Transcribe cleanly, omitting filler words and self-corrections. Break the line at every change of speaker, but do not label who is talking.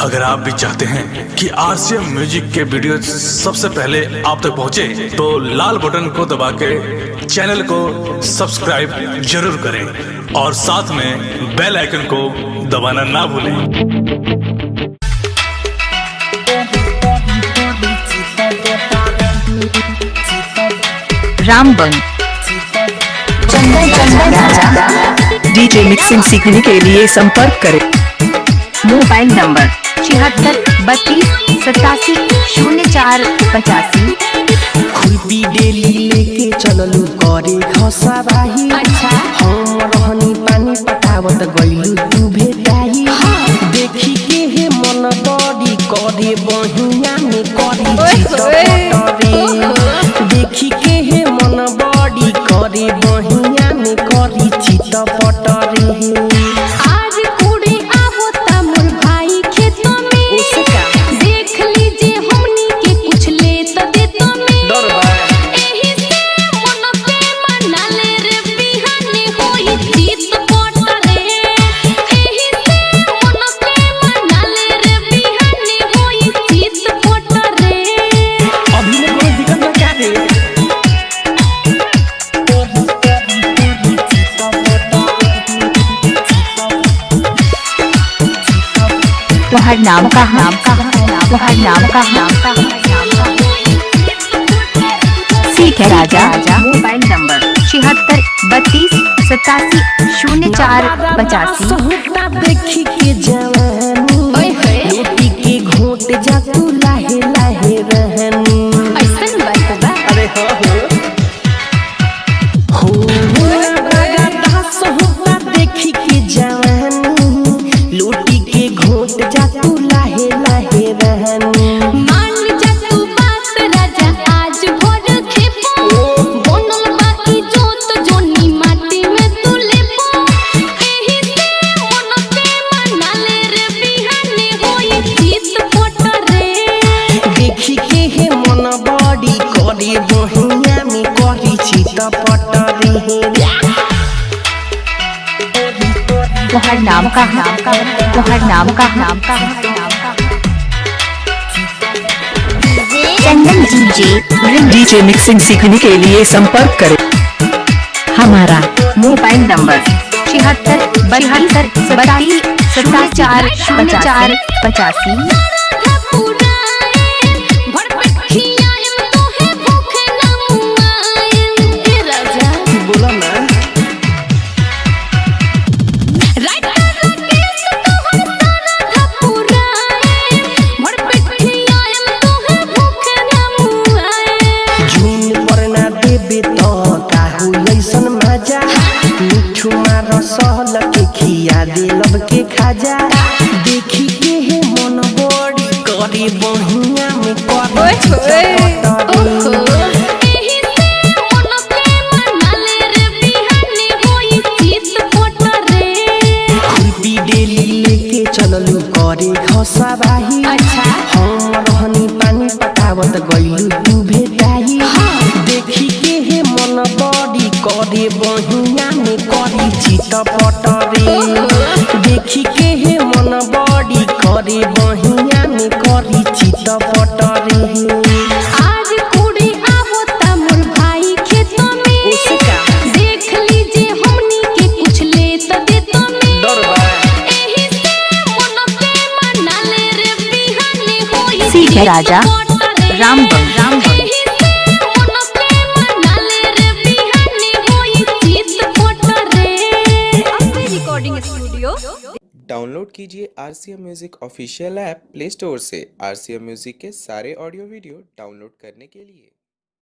अगर आप भी चाहते हैं कि आरसीएम म्यूजिक के वीडियो सबसे पहले आप तक पहुंचे, तो लाल बटन को दबा के चैनल को सब्सक्राइब जरूर करें और साथ में बेल आइकन को दबाना ना भूलें।
रामबन
डीजे मिक्सिंग सीखने के लिए संपर्क करें।
Mobile number 76 32 87 04 85।
खुरपी डेली लेके चललू करे घसा बाही।
अच्छा।
हम रहनी पानी पटावत गइलू तू भेटाई। देखी के हे मन बड़ी करे बहिया में करी चितपटरे। देखी के हे मन बड़ी करे बहिया में करी चितपटरे।
तुहार नाम का सीख है राजा। Mobile number 76 32 87 04 85।
देखी के जवानी रोटी के घोट जा तू लाहे लाहे रहनी।
ऐसन बात बा।
अरे हो देखी के जवानी लोटी के घोट जा तू लाहे लाहे रहनी।
मान जा तू बात राजा आज भोर खेपो। बनल बाकी जोत जोनी माटी में तू लेपो। एही से मन पे मनाले रे बिहाने होई चित पटरे।
देखी के हे मन बड़ी करे बहिया में करी चितपटरे।
तुहार नाम का चंदन
डीजे मिक्सिंग सीखने के लिए संपर्क करें। हमारा
मोबाइल नंबर 76 72 87 04 85।
बोला ना सहल के खिया दिलब के खाजा। देखी के हे मन बड़ी करे बहिया में करी खुरपी डेली लेके चललू करे घसा बाही। हम रहनी पानी पटावत गइलू तू भेटाई। देखी के हे मन बड़ी करे बहिया में करी चितपटरे। देखी के हे मन बड़ी करे बहिया में करी चितपटरे।
आज कुड़ी आवता मोर भाई खेत में। देख लीजिए हमनी के कुछ ले त देत में। एही से मन पे मनाले रे बिहाने होई
सीख है राजा। रामबन
डाउनलोड कीजिए RCM music official app play store से। आरसीएम म्यूजिक के सारे ऑडियो वीडियो डाउनलोड करने के लिए